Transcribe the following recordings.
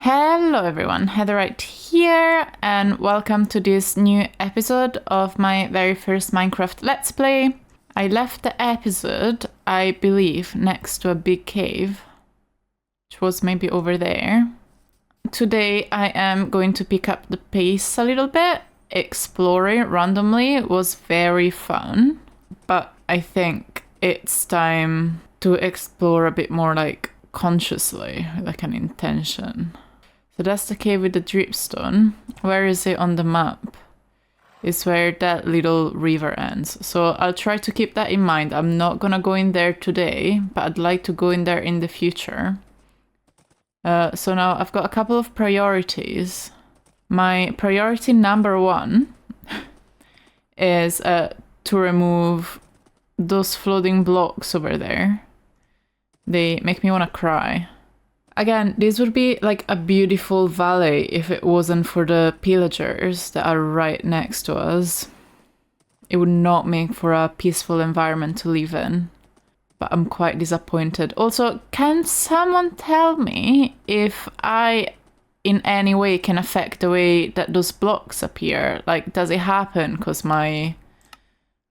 Hello everyone, Heatherite here, and welcome to this new episode of my very first Minecraft Let's Play. I left the episode, I believe, next to a big cave, which was maybe over there. Today I am going to pick up the pace a little bit. Exploring randomly was very fun, but I think it's time to explore a bit more like consciously, like an intention. So that's the cave with the dripstone. Where is it on the map? It's where that little river ends. So I'll try to keep that in mind. I'm not gonna go in there today, but I'd like to go in there in the future. So now I've got a couple of priorities. My priority number one is to remove those floating blocks over there. They make me want to cry. Again, this would be like a beautiful valley if it wasn't for the pillagers that are right next to us. It would not make for a peaceful environment to live in. But I'm quite disappointed. Also, can someone tell me if I in any way can affect the way that those blocks appear? Like, does it happen because my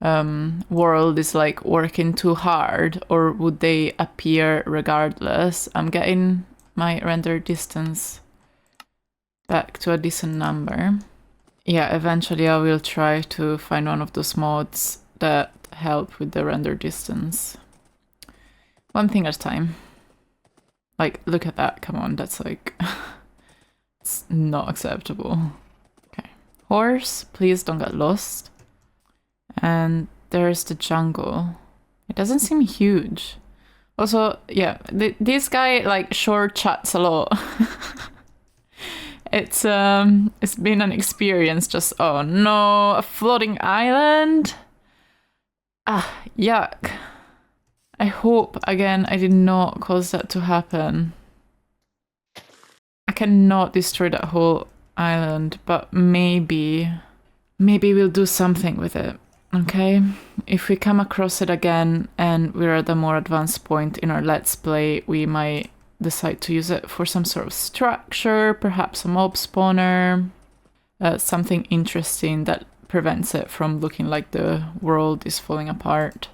world is like working too hard, or would they appear regardless? I'm getting my render distance back to a decent number. Yeah, eventually I will try to find one of those mods that help with the render distance. One thing at a time. Like, look at that, come on, that's like it's not acceptable. Okay, horse, please don't get lost. And there's the jungle. It doesn't seem huge. Also, yeah, this guy like short chats a lot. It's been an experience. Just oh no, a floating island. Ah, yuck. I hope again I did not cause that to happen. I cannot destroy that whole island, but maybe we'll do something with it. Okay, if we come across it again and we're at a more advanced point in our Let's Play, we might decide to use it for some sort of structure, perhaps a mob spawner, something interesting that prevents it from looking like the world is falling apart.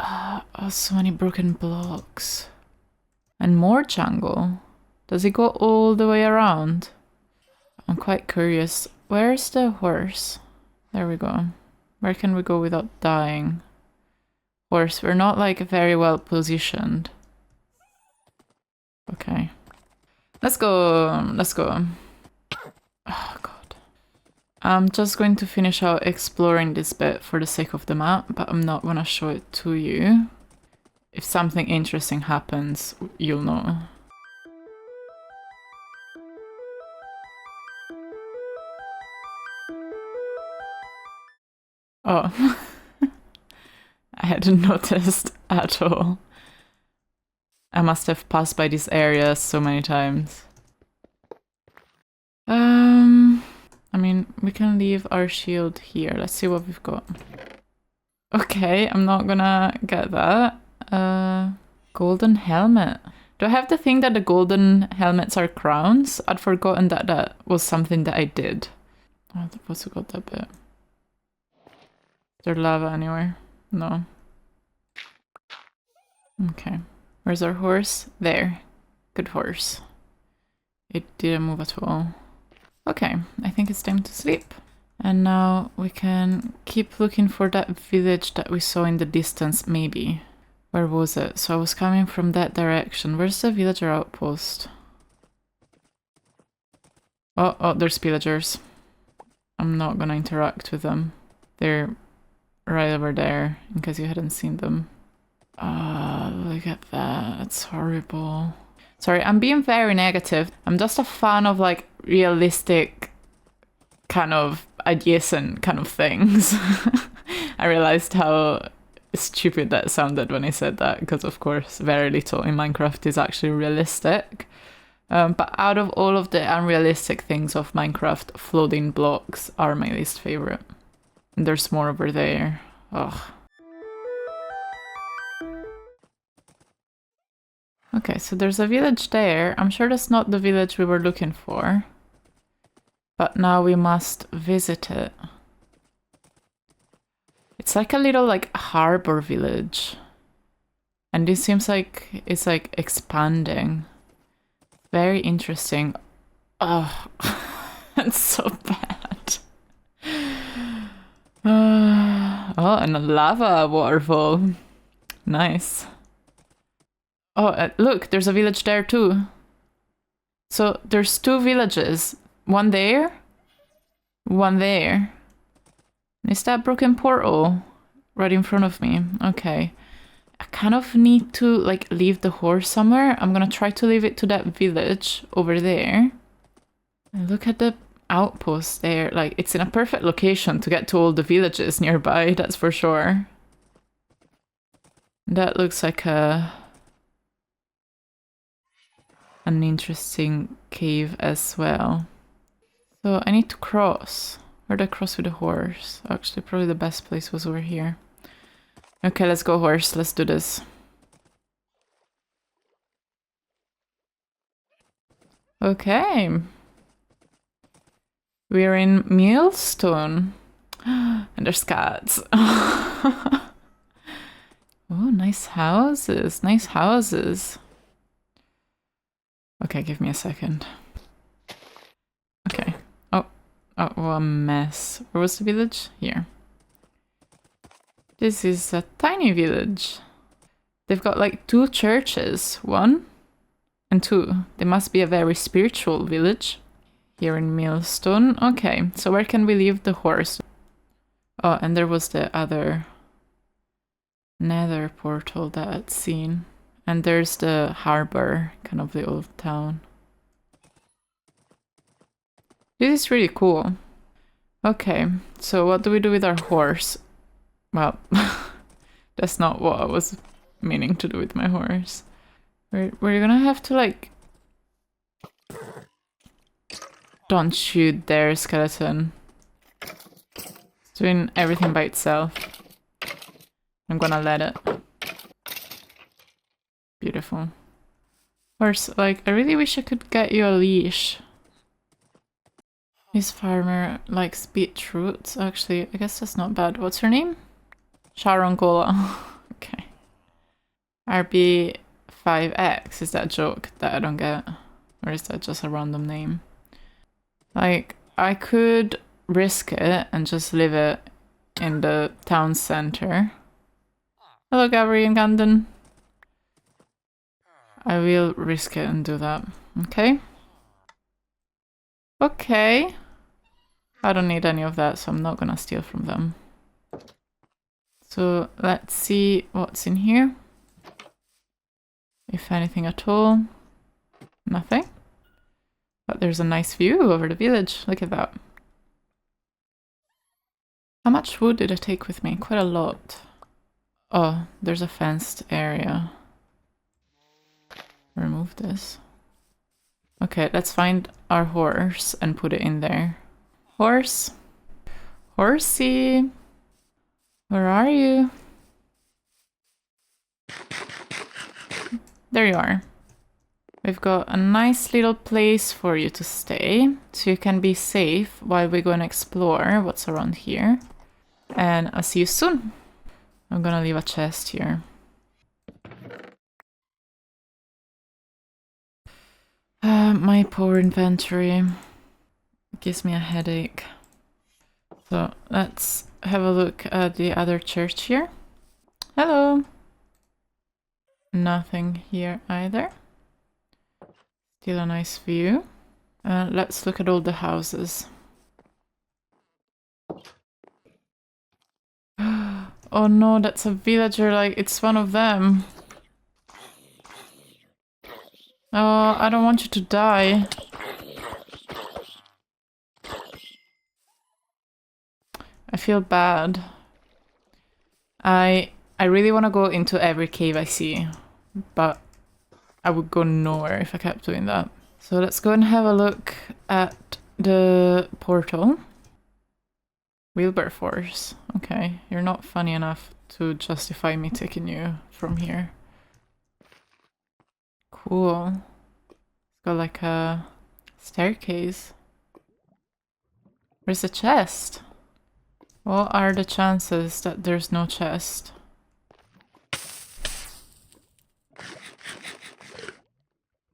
Oh, so many broken blocks. And more jungle. Does it go all the way around? I'm quite curious. Where's the horse? There we go. Where can we go without dying? Horse, we're not like very well positioned. Okay. Let's go. Let's go. Oh god. I'm just going to finish out exploring this bit for the sake of the map, but I'm not gonna show it to you. If something interesting happens, you'll know. Oh, I hadn't noticed at all. I must have passed by this area so many times. I mean, we can leave our shield here. Let's see what we've got. Okay, I'm not gonna get that. Golden helmet. Do I have the thing that the golden helmets are crowns? I'd forgotten that that was something that I did. Oh, I've also got that bit. Is there lava anywhere? No. Okay. Where's our horse? There. Good horse. It didn't move at all. Okay, I think it's time to sleep. And now we can keep looking for that village that we saw in the distance, maybe. Where was it? So I was coming from that direction. Where's the villager outpost? Oh, there's villagers. I'm not gonna interact with them. They're right over there, in case you hadn't seen them. Ah, look at that. It's horrible. Sorry, I'm being very negative. I'm just a fan of like realistic kind of adjacent kind of things. I realized how stupid that sounded when I said that, because of course very little in Minecraft is actually realistic. But out of all of the unrealistic things of Minecraft, floating blocks are my least favorite. And there's more over there. Ugh. Okay, so there's a village there. I'm sure that's not the village we were looking for. But now we must visit it. It's like a little like harbor village. And this seems like it's like expanding. Very interesting. Oh, that's so bad. Oh, and a lava waterfall. Nice. Oh, look, there's a village there too. So there's 2 villages. One there, one there. Is that broken portal right in front of me? Okay. I kind of need to like leave the horse somewhere. I'm gonna try to leave it to that village over there. And look at the outpost there. Like, it's in a perfect location to get to all the villages nearby, that's for sure. That looks like an interesting cave as well. So I need to cross. Where do I cross with the horse? Actually, probably the best place was over here. Okay, let's go horse. Let's do this. Okay. We're in Millstone. And there's cats. Oh, nice houses. Nice houses. Okay, give me a second. Okay. Oh, what a mess. Where was the village? Here. This is a tiny village. They've got like 2 churches. 1 and 2. They must be a very spiritual village. Here in Millstone. Okay, so where can we leave the horse? Oh, and there was the other nether portal that I'd seen. And there's the harbor, kind of the old town. This is really cool. Okay, so what do we do with our horse? Well, that's not what I was meaning to do with my horse. We're gonna have to like... Don't shoot there, skeleton. It's doing everything by itself. I'm gonna let it. Beautiful. Horse, like, I really wish I could get you a leash. This farmer likes beetroots. Actually, I guess that's not bad. What's her name? Sharongola. Okay. RB5X. Is that a joke that I don't get? Or is that just a random name? Like, I could risk it and just leave it in the town center. Hello, Gabri and Gandon. I will risk it and do that. Okay. Okay. I don't need any of that, so I'm not gonna steal from them. So let's see what's in here. If anything at all. Nothing. But there's a nice view over the village. Look at that. How much wood did I take with me? Quite a lot. Oh, there's a fenced area. Remove this. Okay, let's find our horse and put it in there. Horse. Horsey. Where are you? There you are. We've got a nice little place for you to stay, so you can be safe while we go and explore what's around here. And I'll see you soon. I'm gonna leave a chest here. My poor inventory. It gives me a headache. So let's have a look at the other church here. Hello. Nothing here either. Still a nice view. Let's look at all the houses. Oh no, that's a villager, like it's one of them. Oh, I don't want you to die. I feel bad. I really want to go into every cave I see, but I would go nowhere if I kept doing that. So let's go and have a look at the portal. Wilberforce. Okay, you're not funny enough to justify me taking you from here. Cool. It's got like a staircase. Where's the chest? What are the chances that there's no chest?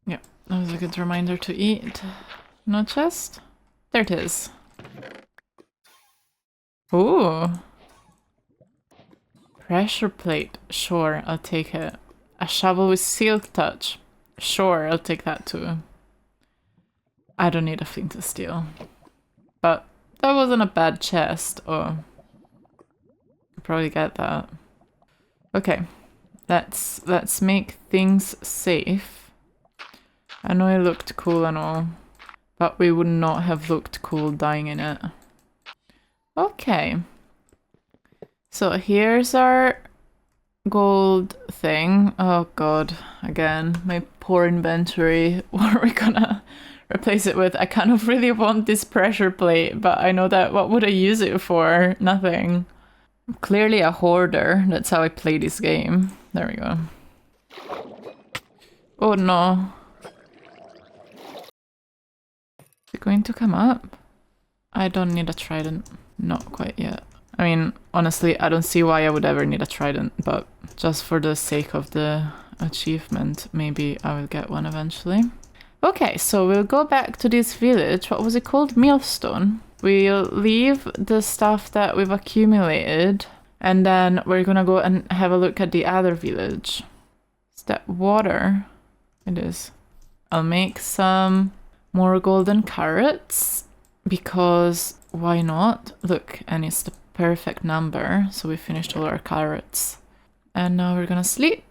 Yeah, that was a good reminder to eat. No chest? There it is. Ooh. Pressure plate. Sure, I'll take it. A shovel with silk touch. Sure, I'll take that too. I don't need a flint to steel. But that wasn't a bad chest. Oh. Could probably get that. Okay. Let's make things safe. I know it looked cool and all, but we would not have looked cool dying in it. Okay. So here's our gold thing. Oh god, again, my poor inventory. What are we gonna replace it with? I kind of really want this pressure plate, but I know that what would I use it for? Nothing. I'm clearly a hoarder. That's how I play this game. There we go. Oh no. Is it going to come up? I don't need a trident. Not quite yet. I mean, honestly, I don't see why I would ever need a trident, but just for the sake of the achievement, maybe I will get one eventually. Okay, so we'll go back to this village. What was it called? Millstone. We'll leave the stuff that we've accumulated, and then we're gonna go and have a look at the other village. Is that water? It is. I'll make some more golden carrots, because why not? Look, and it's the perfect number, so we finished all our carrots. And now we're gonna sleep.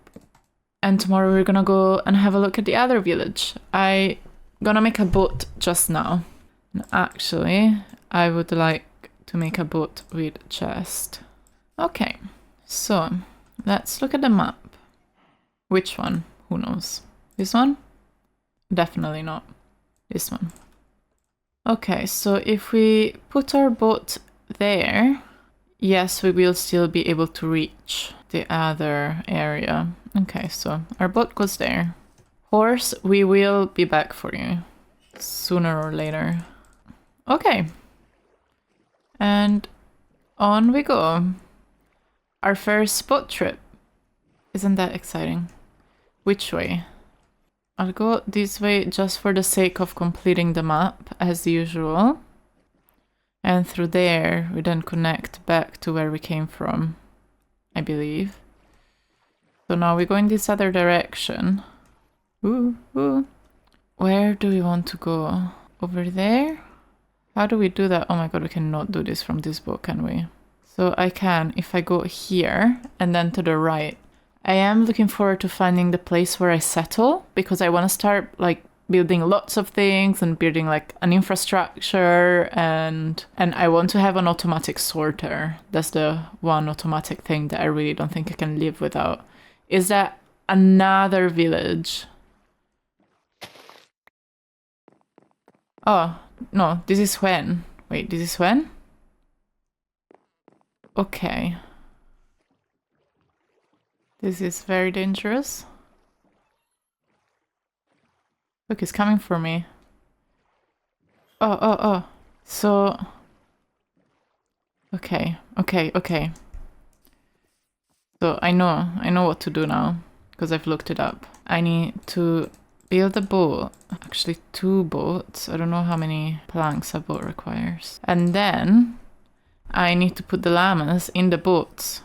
And tomorrow we're gonna go and have a look at the other village. I gonna make a boat just now. And actually, I would like to make a boat with chest. Okay, so let's look at the map. Which one? Who knows? This one? Definitely not. This one. Okay, so if we put our boat there, yes, we will still be able to reach the other area. Okay, so our boat goes there. Horse, we will be back for you sooner or later. Okay. And on we go. Our first boat trip. Isn't that exciting? Which way? I'll go this way just for the sake of completing the map, as usual. And through there, we then connect back to where we came from, I believe. So now we go in this other direction. Ooh, ooh. Where do we want to go? Over there? How do we do that? Oh my god, we cannot do this from this boat, can we? So I can, if I go here, and then to the right. I am looking forward to finding the place where I settle, because I want to start like building lots of things and building like an infrastructure, and I want to have an automatic sorter. That's the one automatic thing that I really don't think I can live without. Is that another village? Oh, no, this is when? Wait, this is when? Okay. This is very dangerous. Look, he's coming for me. Oh, oh, oh. So... Okay, okay, okay. So I know what to do now, because I've looked it up. I need to build a boat. Actually, 2 boats. I don't know how many planks a boat requires. And then I need to put the llamas in the boats.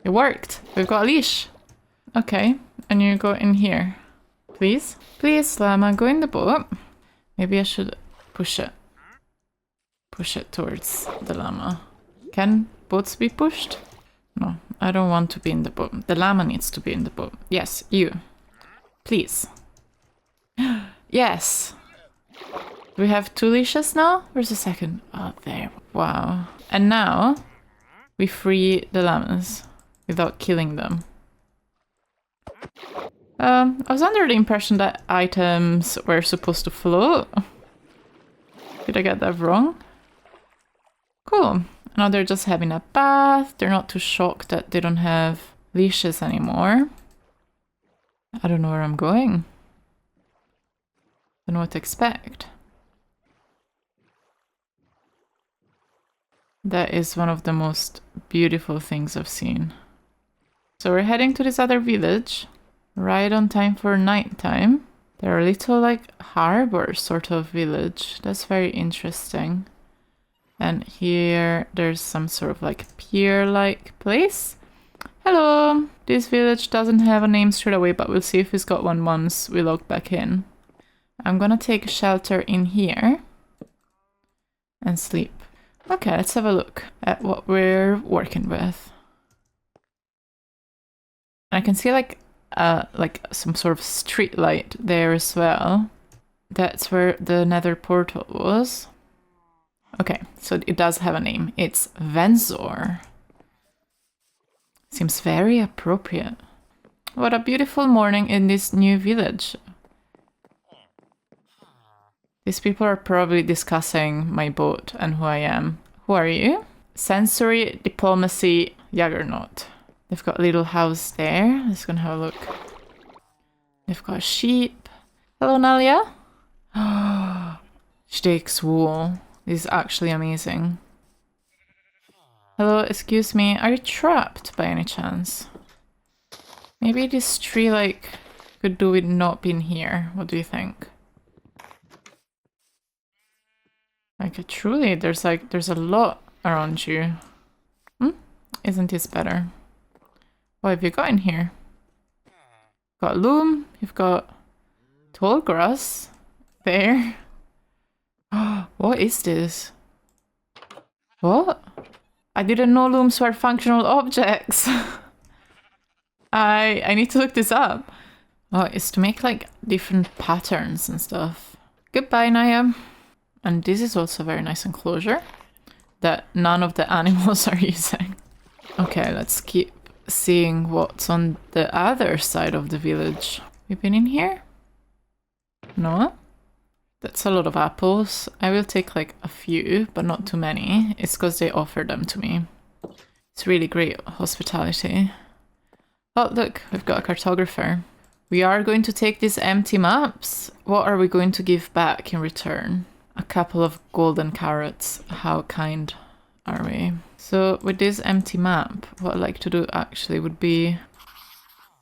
It worked! We've got a leash! Okay, and you go in here. Please? Please, llama, go in the boat. Maybe I should push it. Push it towards the llama. Can boats be pushed? No, I don't want to be in the boat. The llama needs to be in the boat. Yes, you. Please. Yes! Do we have 2 leashes now? Where's the second? Oh, there. Wow. And now we free the llamas without killing them. I was under the impression that items were supposed to float. Did I get that wrong? Cool. Now they're just having a bath. They're not too shocked that they don't have leashes anymore. I don't know where I'm going. Don't know what to expect. That is one of the most beautiful things I've seen. So we're heading to this other village, right on time for nighttime. They're a little like harbor sort of village. That's very interesting. And here there's some sort of like pier-like place. Hello! This village doesn't have a name straight away, but we'll see if it's got one once we log back in. I'm gonna take shelter in here and sleep. Okay, let's have a look at what we're working with. I can see like some sort of street light there as well. That's where the nether portal was. Okay, so it does have a name. It's Venzor. Seems very appropriate. What a beautiful morning in this new village. These people are probably discussing my boat and who I am. Who are you? Sensory Diplomacy Juggernaut. They've got a little house there. Let's go and have a look. They've got a sheep. Hello, Nalia. She takes wool. This is actually amazing. Hello, excuse me. Are you trapped by any chance? Maybe this tree like could do with not being here. What do you think? Like truly, there's a lot around you. Isn't this better? What have you got in here? Got loom. You've got tall grass there. What is this? What? I didn't know looms were functional objects. I need to look this up. Oh, it's to make like different patterns and stuff. Goodbye, Naya. And this is also a very nice enclosure that none of the animals are using. Okay, let's keep seeing what's on the other side of the village. We've been in here? No? That's a lot of apples. I will take like a few, but not too many. It's because they offered them to me. It's really great hospitality. Oh, look, we've got a cartographer. We are going to take these empty maps. What are we going to give back in return? A couple of golden carrots. How kind are we? So with this empty map, what I'd like to do actually would be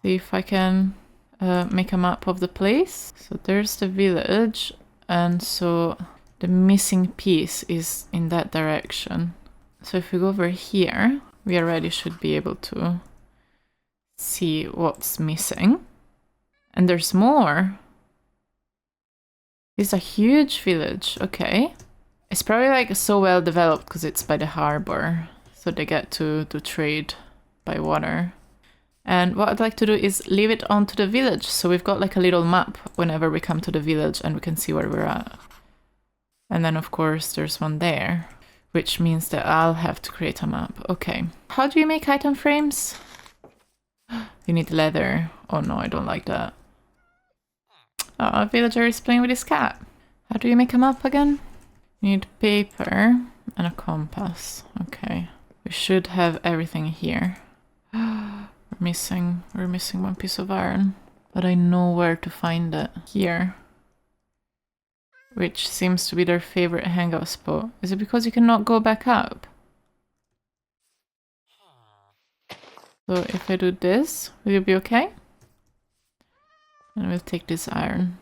see if I can make a map of the place. So there's the village, and so the missing piece is in that direction. So if we go over here, we already should be able to see what's missing. And there's more. It's a huge village, okay. It's probably like so well developed because it's by the harbor. So they get to trade by water. And what I'd like to do is leave it onto the village. So we've got like a little map whenever we come to the village and we can see where we're at. And then of course there's one there, which means that I'll have to create a map. Okay. How do you make item frames? You need leather. Oh no, I don't like that. Oh, a villager is playing with his cat. How do you make a map again? You need paper and a compass. Okay. We should have everything here. We're missing one piece of iron. But I know where to find it. Here. Which seems to be their favorite hangout spot. Is it because you cannot go back up? So if I do this, will you be okay? And we'll take this iron.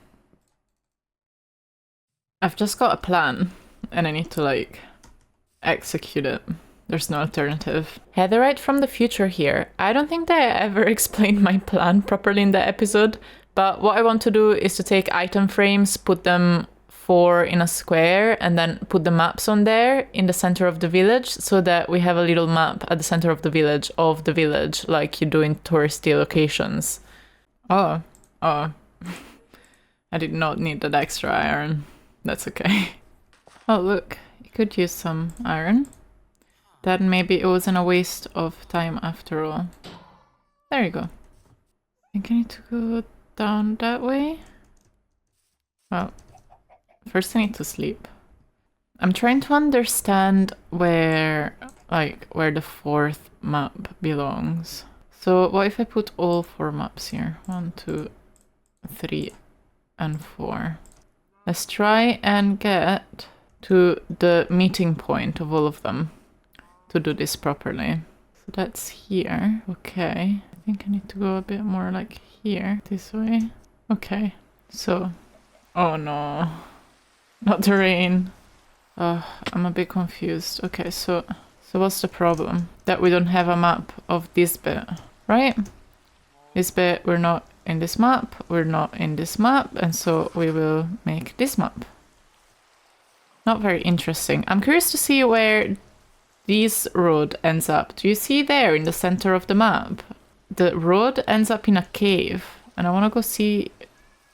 I've just got a plan and I need to like execute it. There's no alternative. Heatherite from the future here. I don't think that I ever explained my plan properly in the episode, but what I want to do is to take item frames, put them 4 in a square, and then put the maps on there in the center of the village so that we have a little map at the center of the village like you do in touristy locations. Oh. I did not need that extra iron. That's okay. Oh look, you could use some iron. Then maybe it wasn't a waste of time after all. There you go. I think I need to go down that way. Well, first I need to sleep. I'm trying to understand where the 4th map belongs. So what if I put all 4 maps here? 1, 2, 3, and 4. Let's try and get to the meeting point of all of them to do this properly. So that's here. Okay. I think I need to go a bit more like here, this way. Okay. So, oh no, not the rain. Oh, I'm a bit confused. Okay, so what's the problem? That we don't have a map of this bit, right? This bit, we're not in this map, we're not in this map, and so we will make this map. Not very interesting. I'm curious to see where this road ends up. Do you see there in the center of the map? The road ends up in a cave, and I want to go see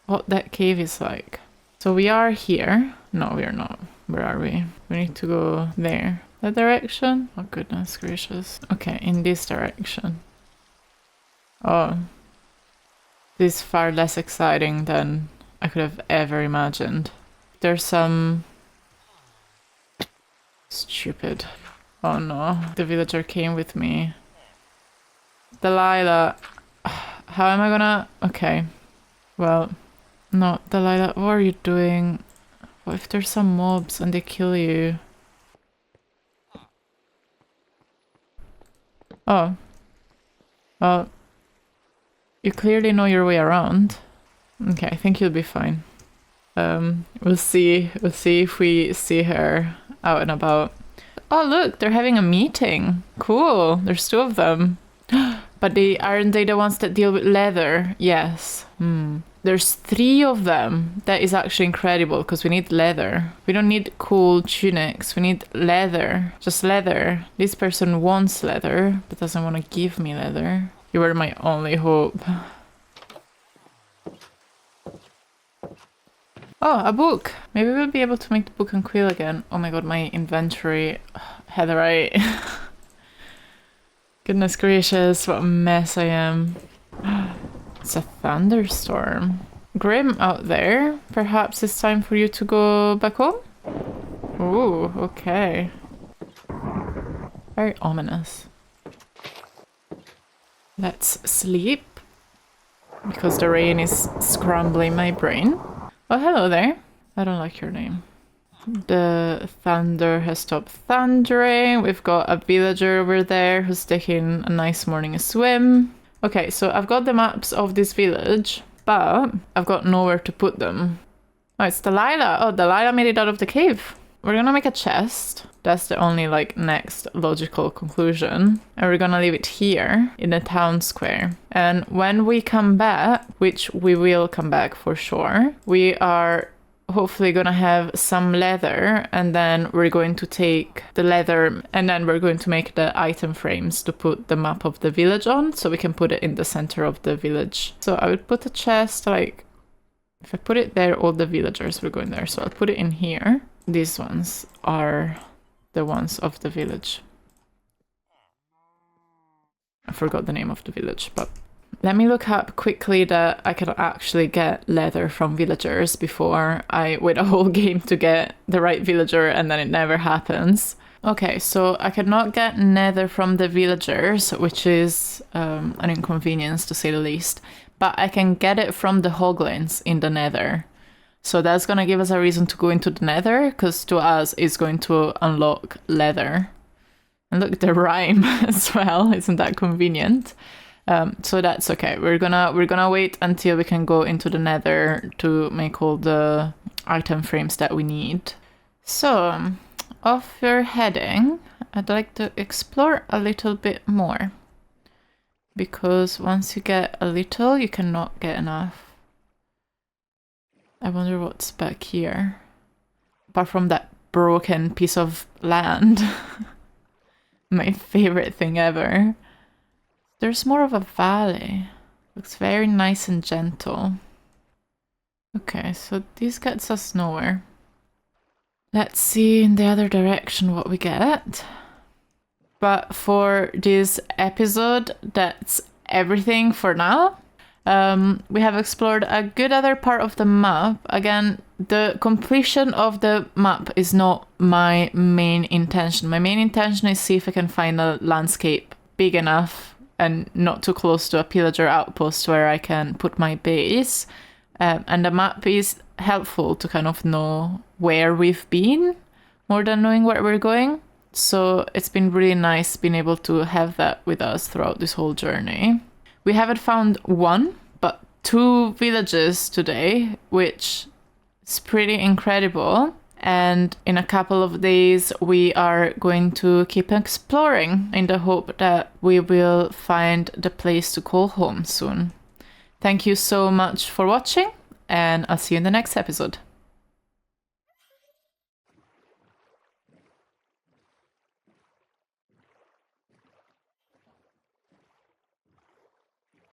what that cave is like. So we are here. No, we are not. Where are we? We need to go there. That direction? Oh, goodness gracious. Okay, in this direction. Oh. This is far less exciting than I could have ever imagined. There's some... Stupid. Oh no, the villager came with me. Delilah. How am I gonna... Okay. Well, no, Delilah, what are you doing? What if there's some mobs and they kill you? Oh. Well, you clearly know your way around. Okay, I think you'll be fine. We'll see if we see her out and about. Oh look, they're having a meeting. Cool, there's 2 of them. But aren't they the ones that deal with leather? Yes. There's 3 of them. That is actually incredible because we need leather. We don't need cool tunics. We need leather. Just leather. This person wants leather but doesn't want to give me leather. You were my only hope. Oh, a book. Maybe we'll be able to make the book and quill again. Oh my god, my inventory. Heatherite. Goodness gracious, what a mess I am. It's a thunderstorm. Grim out there. Perhaps it's time for you to go back home? Ooh, okay. Very ominous. Let's sleep. Because the rain is scrambling my brain. Oh, hello there. I don't like your name. The thunder has stopped thundering. We've got a villager over there who's taking a nice morning swim. Okay, so I've got the maps of this village, but I've got nowhere to put them. Oh, it's Delilah. Oh, Delilah made it out of the cave. We're gonna make a chest. That's the only, like, next logical conclusion. And we're gonna leave it here in the town square. And when we come back, which we will come back for sure, we are hopefully gonna have some leather, and then we're going to take the leather and then we're going to make the item frames to put the map of the village on, so we can put it in the center of the village. So I would put a chest, like, if I put it there, all the villagers will go in there. So I'll put it in here. These ones are the ones of the village. I forgot the name of the village, but let me look up quickly that I can actually get leather from villagers before I wait a whole game to get the right villager and then it never happens. Okay, so I cannot get nether from the villagers, which is an inconvenience to say the least, but I can get it from the hoglins in the nether. So that's gonna give us a reason to go into the nether, because to us it's going to unlock leather. And look, the rhyme as well, isn't that convenient? So that's okay. We're gonna wait until we can go into the nether to make all the item frames that we need. So, off you're heading. I'd like to explore a little bit more. Because once you get a little, you cannot get enough. I wonder what's back here. Apart from that broken piece of land. My favorite thing ever. There's more of a valley. Looks very nice and gentle. Okay, so this gets us nowhere. Let's see in the other direction what we get. But for this episode, that's everything for now. We have explored a good other part of the map. Again, the completion of the map is not my main intention. My main intention is see if I can find a landscape big enough and not too close to a pillager outpost where I can put my base. And the map is helpful to kind of know where we've been more than knowing where we're going. So it's been really nice being able to have that with us throughout this whole journey. We haven't found one, but 2 villages today, which is pretty incredible. And in a couple of days, we are going to keep exploring in the hope that we will find the place to call home soon. Thank you so much for watching, and I'll see you in the next episode.